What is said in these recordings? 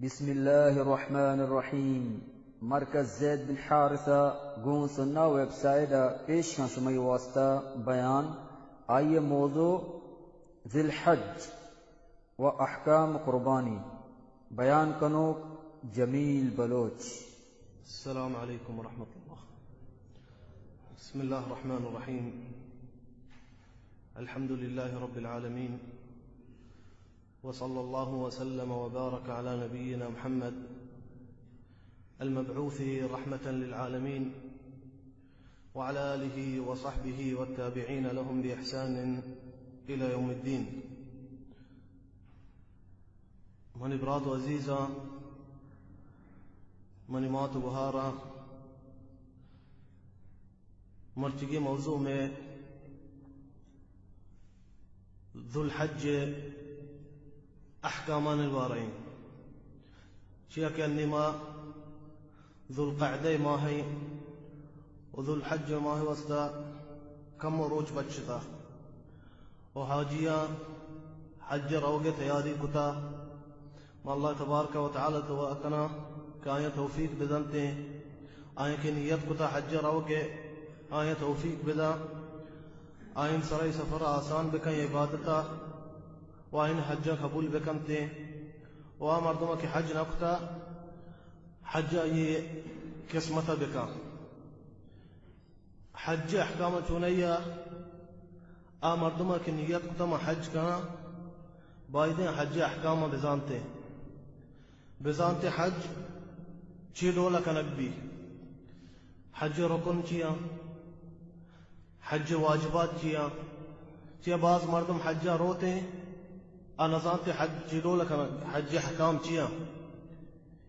बिस्मिल्लाहिर्रहमानिर्रहीम। मरकज़ ज़ैद बिन हारिसा गूं सुन्ना वेबसाइट पेश खां समय वास्ता बयान आइए मौजू ज़िलहज व अहकाम कुर्बानी बयान कनो जमील बलोच। अस्सलामु अलैकुम व रहमतुल्लाह। बिस्मिल्लाहिर रहमानिर रहीम। अल्हम्दुलिल्लाहि रब्बिल आलमीन व सल्लल्लाहु व सल्लम व बारक अला नबिय्यिना मुहम्मद अल-मबऊसी रहमतन लिल आलमीन व अला आलिहि व सहबिहि व ताबिईन लहुम बि इहसान इला यौमिद्दीन। मनी ब्राद अजीज़ा, मनी मात बुहारा, मर्चिगे मौजू में ज़ुल्हज्ज अहकामान अलवारईन चिया के अन्निमा ज़ुल्क़अदा माही और ज़ुल्हज्ज माह वस्ता कम रोज बचता और हाजिया हज रोगे तैयारी कुता अल्लाह तबारक व तआला तो अकना काया तौफीक बिदनते आय के नियत कुता हज रोगे आया तौफीक बिदा आइन सराय सफर आसान बिकन इबादता वाइन हज कबूल बिकनते वा मर्दमा के हज नकुता हज ये किस्मत बिका हज अहकाम चुनैया आ मर्दमा की नियत कुता हज का बायदे हज अहकाम बिजानते हज चीडोला कनकबी हज रुकन चिया हज वाजिबात चिया बाज मर्दम हजा रोते अनजाते हज चीडोला हज अहकाम चिया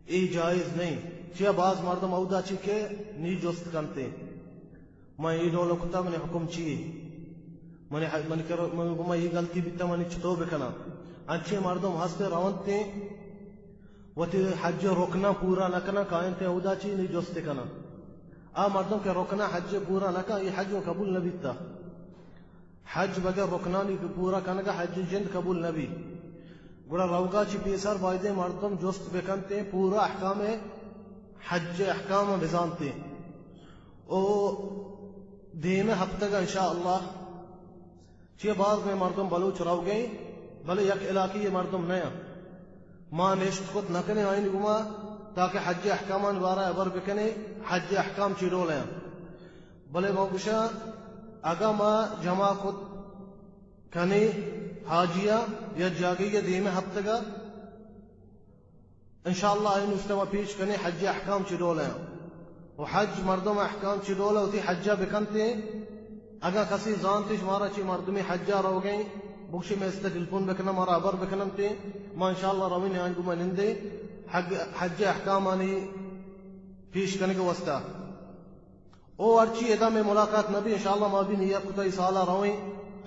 ए जायज नहीं चिया बाज मर्दम औदा ची के नी जोस्त करते मैं ई डोला कुता मैंने हुक्म चिए मैंने ये गलती बिता मैंने छतो बिकना अच्छे मर्दम हंसते रवंते वती हज रोकना पूरा न करना कायनते औदा ची नी जोस्ते करना आ मर्दों के रोकना हज पूरा न का ये हज कबूल न बीता हज बगैर रोकना नहीं पूरा करने का हज जिंद कबूल न भी गुड़ा रवगा ची पेसर वायदे मर्दम जोस्त बेकनते पूरा अहकाम हज अहकाम बिजानते ओ दिन हफ्ते का इंशाअल्लाह चे बाद में मर्दम बलूच रव गई भले यक इलाकी ये मर्दम नया मां नेश्त खुद नकने आइन गुमा ताकि हज अहकामान वारा अबर बिकने हज अहकाम चिरोल हैं भले मौकुशा अगा मां जमा खुद कने हाजिया या जागिया दीमे हफ्ते का इंशाअल्लाह आइन उस्तमा पेश कने हज अहकाम चिरोल हैं वो हज मर्दों में अहकाम चिरोल होती हज्जा बिकनते अगा कसी जानते मारा ची मर्दमी हज्जा रो गई बुक्शी में इस्ते टेलीफोन बिकना मारा अबर बिकनते मां इंशाअल्लाह रवीन आइन गुमा निंदे हज अहकाम आनी पेश करने के वास्ता ओ अर्ची एदा में मुलाकात नबी इंशाअल्लाह मां भी नियत कुता इसाला रवे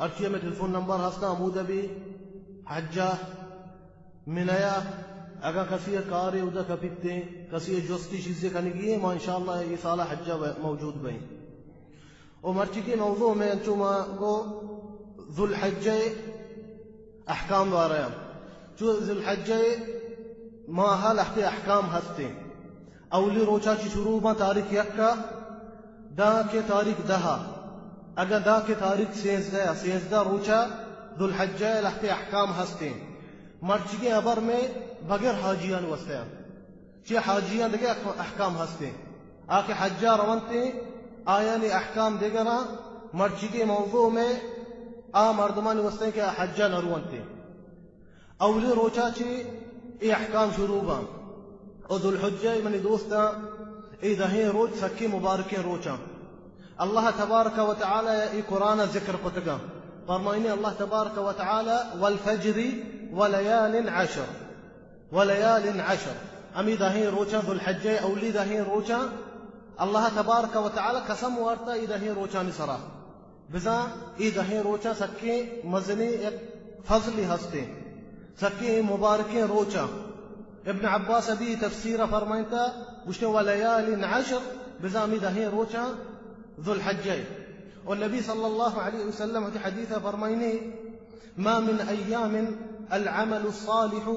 अर्ची में टेलीफोन नंबर हस्ता अबूधाबी हज्जा मिनाया अगर कसी कार उदा कपिते कसी जोस्ती चीजें करने की मां इंशाअल्लाह ये साला हज्जा मौजूद बई ओ मर्ची के मौजू में चुमा गो ज़ुल्हज्ज अहकाम वारा जो ज़ुल्हज्ज माह लहते अहकाम हस्ते अवली रोचा की शुरू में तारीख यक्का दा के तारीख दहा अगर दा के तारीख सेजदा रोचा ज़ुल्हज्ज लहते अहकाम हस्ते मर्ची के अबर में बगैर हाजियान वस्ते चे हाजियान देगे अहकाम हस्ते आके हज्जा रवंते आयानी अहकाम देगना मर्ची के मौजू में आ मर्दमान वस्ते के हज्जा नरुवंते अवली रोचा ची ए अहकाम शुरू बा और ज़ुल्हज्ज मनी दोस्ता ए दहे रोज सक्की मुबारक रोचा अल्लाह तबारक व तआला ए कुरान जिक्र पतगा फरमाइने अल्लाह तबारक व तआला वल फज्र व लयालिन अशर अमी दहे रोचा ज़ुल्हज्ज अवली दहे रोचा अल्लाह तबारक व तआला कसम वारता ए दहे रोचा निसरा बिजा ए दहे रोचा सक्के मजनी एक फजली हस्ते सक्के मुबारक रोचा इब्न अब्बास अभी तफसीर फरमाइता उष्ने वलयालिन अशर बिजामी दहे रोचा ज़ुल्हज्ज और नबी सल्लल्लाहु अलैहि वसल्लम की हदीस फरमाइने मा मिन अय्यामिन العمل الصالح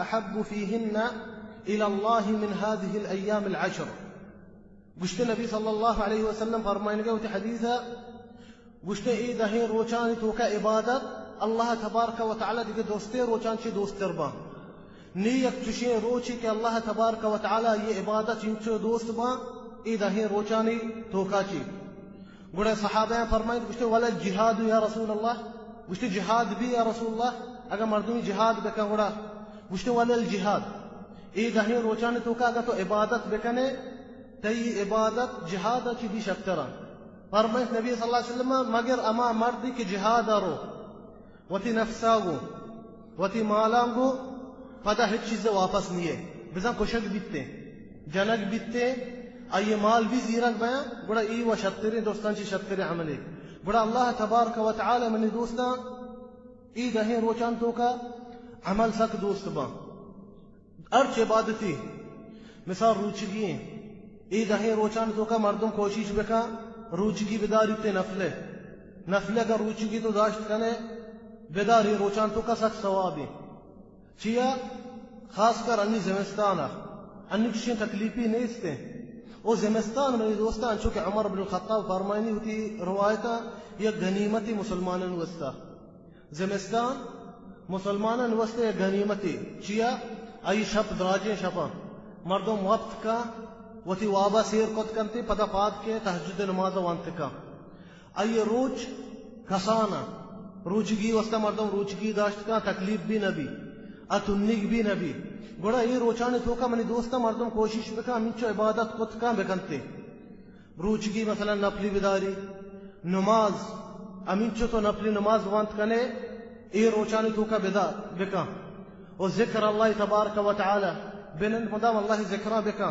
أحب فيهن इलल्लाहि मिन हादिहिल अय्यामिल अश्र। गुश्ते नबी सल्लल्लाहु अलैहि वसल्लम फरमाएंगे उस हदीस है गुश्ते ई दहे रोचानी तो का इबादत अल्लाह तबारक व तआला दिके दोस्ते रोचान ची दोस्तर बा नी एक चुशे रोची के अल्लाह तबारक व तआला ये इबादत इंचो दोस्त बा ई दहे रोचानी तो का ची गुड़े सहाबा फरमाएंगे गुश्ते वाला जिहाद या रसूल अल्लाह गुश्ते जिहाद भी या रसूल अल्लाह अगर मर्दूमी जिहाद बेका गुड़ा गुश्ते वाला जिहाद ई दहे रोचानी तो का अगर तो इबादत बेकने तई इबादत जिहाद की भी शक्तरा फरमाए नबी सल्लल्लाहु अलैहि वसल्लम मगर अमा मर्दी की जिहाद आरो वती नफ्सागो वती मालांगो पता है चीज़ वापस नहीं है बिजा कुशक बीतते जनक बीतते आये माल भी जीरक बया बड़ा ई व शत्तरे दोस्तान ची शत्तरे अमले बड़ा अल्लाह तबारक व तआला मनी दोस्ता ई दहे रोचान तो का अमल सक दोस्त बा अर्च इबादती मिसाल रुचगी ई दहे रोचान तो का मर्दों कोशिश बेका रुचगी बेदारी ते नफले नफले का रुचगी तो दाश्त कने बेदारी रोचान तो का सक सवाबी चिया खासकर अन्नी ज़िमिस्तान अन्नी किसी तकलीफी नहीं इसते वो ज़िमिस्तान मेरी दोस्तान चूँकि उमर बिन खत्ताब फरमानी होती रवायता यह गनीमती मुसलमानन वस्ता ज़िमिस्तान मुसलमानन वस्ते यह गनीमती चिया आई शप दराजे शपा मर्दों वक्त का वती वाबा सेर कोत करते पता पाद के तहज्जुद नमाज वंत का आई रोज कसाना रुचगी वस्ता मर्दों रुचगी दाश्त का तकलीफ भी नबी अतुन्निक भी नबी गुड़ा ये रोचाने तो का मनी दोस्ता मर्दों कोशिश बेका मिंचो इबादत खुद का बेकनते रुचगी मसला नफली बिदारी नमाज अमिंचो तो नफली नमाज वंत कने ये रोचाने तो का बिदा बेका और जिक्र अल्लाह तबारक व तआला बिनन मदाम अल्लाह जिक्रा बेका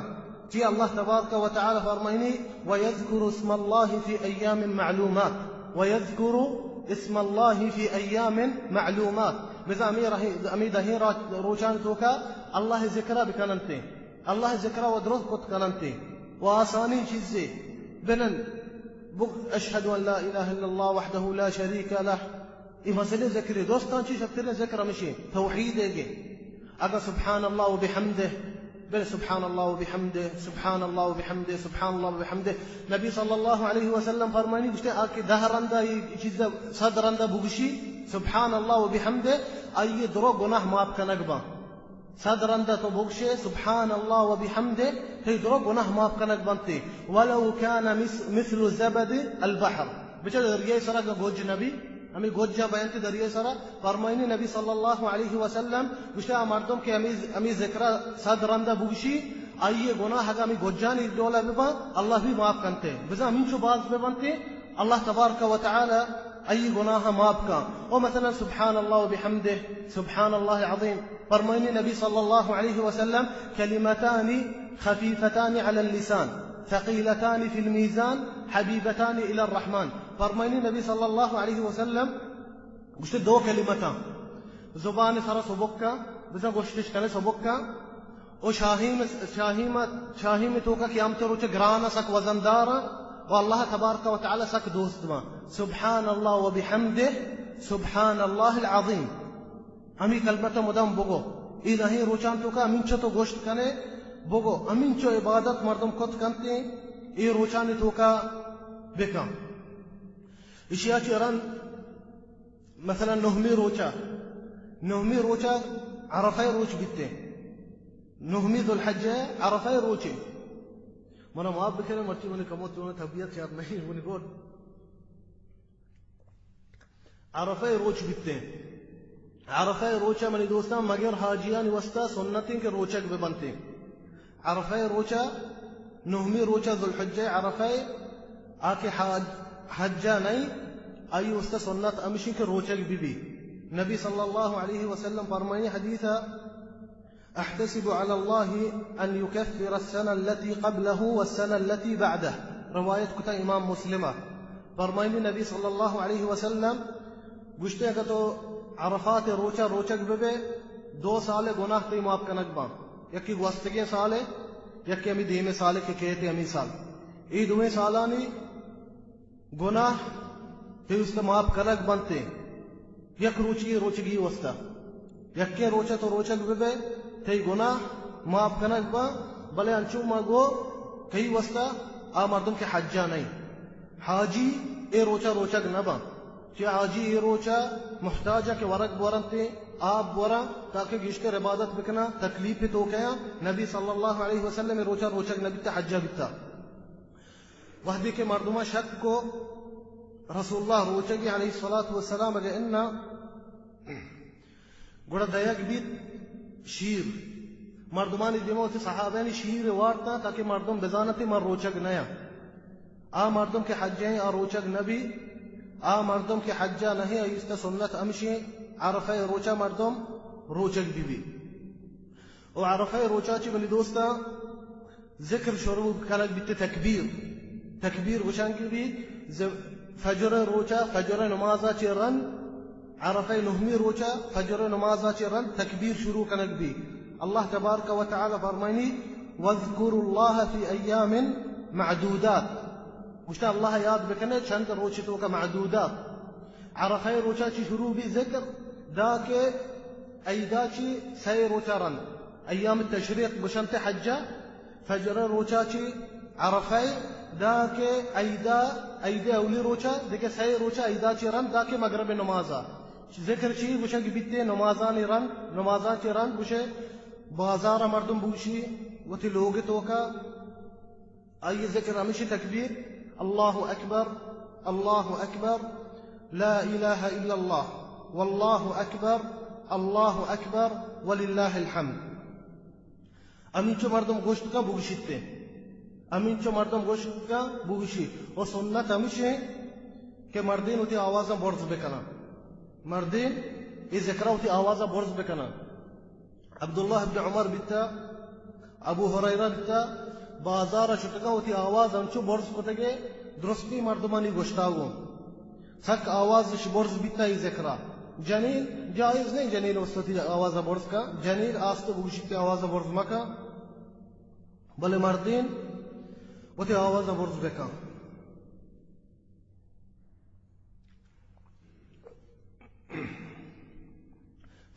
जी अल्लाह तबारक व तआला फरमाइनी व यज़कुरु इस्मल्लाहि फी अय्यामिन मालूमात व यज़कुरु इस्मल्लाहि फी अय्यामिन मालूमात बिजा अमी दही रोचान तो का अल्लाह जिक्रा बिकनते अल्लाह जिक्रा व द्रोह कुत कनते व आसानी चीज़े बिनन अशहदु अन ला इलाहा इल्लल्लाह वहदहु ला शरीका लह ये मसले जिक्र दोस्तान ची शक्ति जिक्र मशे तौहीद है अगर सुब्हान अल्लाह व बिहम्दिह बिल सुब्हान अल्लाह व बिहम्दिह सुब्हान अल्लाह व बिहम्दिह सुब्हान अल्लाह व बिहम्दिह नबी सल्लल्लाहु अलैहि वसल्लम फरमानी गुश्ते आके दहरंदा ये चीज़ सदरंदा बुगशी सुब्हान अल्लाह व बिहम्दिह आये दरो गुनाह माफ कनगबा सदरंदा तो बुगशे सुब्हान अल्लाह व बिहम्दिह ते दरो गुनाह माफ कनग बनते वलो काना मिस्लु ज़बद अल बहर बेचारे दरिया सरा का गोज नबी अमी गोज्जा बयानते दरिया सरा फरमाइनी नबी सल्लल्लाहु अलैहि वसल्लम गुश्ता मर्दों के अमी जिक्रा सदरंदा बुगशी आइए गुनाह हगा अमी गोज्जानी डोला बेबा अल्लाह भी माफ करते बिजा अमीन शो बाज बेबनते अल्लाह तबारक व तआला अई गुनाह माफ का ओ मसलन सुब्हान अल्लाह व बिहम्दिह सुब्हान अल्लाह अज़ीम फरमाइनी नबी सल्लल्लाहु अलैहि वसल्लम कलिमतानी खफीफतानी अला लिसान थकीलतानी फिल मीज़ान हबीबतानी इला रहमान फरमाइनी नबी सल्लल्लाहु अलैहि वसल्लम गुश्ते दो कलिमता जुबान सरा सबक्का बिजा गोश्तिश कने सबक्का ओ शाही में तो का क़यामत रोचे ग्राना सक वजनदार व अल्लाह तबारक व तआला सक दोस्त मा सुब्हान अल्लाह व बिहम्दिह सुब्हान अल्लाह अल अज़ीम अमी कलमता मुदम बगो ई नहीं रोचान तो का अमींचो तो गोश्त कने बगो अमींचो इबादत मर्दम खुद करते ई रोचान तो का बेका इशिया चरन मसलन नहमी रोचा अरफा रोच बिते नहमी दुल हज्जा अरफा रोचे मना माफ बिखेरे मर्ची मने कमोत तो तबीयत याद नहीं मने गोद अरफा रोच बिते अरफा रोचा मने दोस्ता मगर हाजियान वस्ता सुन्नतिन के रोचक बे बनते अरफा रोचा नहमी रोचा दुल हज्जा अरफा आके हज्जा नहीं आई वस्ता सुन्नत अमशी के रोचक बीबी नबी सल्लल्लाहु अलैहि वसल्लम फरमाए हदीस أحتسب على الله أن يكفر السنة التي قبله والسنة التي بعده رواية كتا إمام مسلمة فرمائني النبي صلى الله عليه وسلم गुश्ते का तो अरफात रोचक बेबे 2 साल गुनाह ते माफ कनक बा यकी वस्तगे साल यकी अमी दीमे साल के कहते अमी साल ई दुए सालानी गुनाह ते उसका माफ कनक बनते यक रोचगी वस्ता यक्के रोचा तो रोचक बेबे ते गुनाह माफ कनक बा बले अंचू मागो कई वस्ता आ मर्दम के हज्जा नहीं हाजी ए रोचा रोचक न बा कि हाजी ए रोचा मुहताजा के वरक बोरंते आप बोरा ताकि गिश्तर इबादत बिकना तकलीफ तो क्या नबी सल्लल्लाहु अलैहि वसल्लम ए रोचा रोचक नबी ता हज्जा बिता वहदी के मर्दमा शक को रसूलुल्लाह रोचगी अलैहि सलातु वस्सलाम अगे इन्ना गुड़ा दयाक बीत शीर मर्दमानी दिमोती सहाबानी शीर वार्ता ताकि मर्दम बेजानती मर रोचक नया आ मर्दम के हज्जे आ रोचक नबी आ मर्दम के हज्जा नहीं इस्ता सुन्नत अमशी आरफे रोचा मर्दम रोचक बीबी और आरफे रोचा ची बनी दोस्ता जिक्र शुरू कलक बीते तकबीर वशान की भी फजर रोचा फजर नमाजा ची रन आरफे नहमी रोचा फजर नमाजा ची रन तकबीर शुरू कनक भी अल्लाह तबारक व तआला फरमानी वज़्कुरुल्लाह फी अय्यामिन मअदूदात मुश्ता अल्लाह याद बकने चंद रोचतों का मअदूदात आरफे रोचा ची शुरू भी जिक्र दाके ऐदा ची सै रोचा रन अय्याम तशरीक बशंत हज्जा फजर रोचा ची आरफे दाके ऐदा अवली रोचा देखे सै रोचा ऐदा ची रन दाके मगरब नमाजा जिक्र ची बुशंग बिते नमाजानी रन नमाजा ची रन बुशे बाजार मर्दम बूशी वती लोग तो का आइए जिक्र हमेशा तकबीर अल्लाहु अकबर ला इलाहा इल्लल्लाह वल्लाहु अकबर वलिल्लाहिल हम्द अमीचो मर्दम गोश्त का बुगशिते अमीचो मर्दम गोश्त का बुगशी और सुन्नत हमेशा के मर्दीन उती आवाज़ बोर्ज बेकना मर्दीन इस जिक्रा उती आवाज़ बोर्ज बेकना अब्दुल्लाह इब्न उमर बिता अबू हुरैरा बिता बाजार शुटका होती आवाज अंचु बोर्स कोतेगे दुरुस्ती मर्दमानी गोश्तागो सक आवाज बोर्स बिता ही जिक्रा जनीन जायज नहीं जनीन वस्तुती आवाज बोर्स का जनीन आस्ते बुगशिते आवाज बोर्स मका भले मर्दीन होती आवाज बोर्स बेका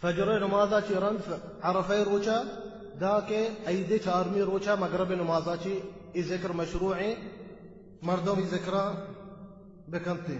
फजर नमाजा ची रन आरफे रोचा दाके ऐदे चारमी रोचा मगरब नमाजा ची जिक्र मशरूع मर्दों जिक्रा बेकनते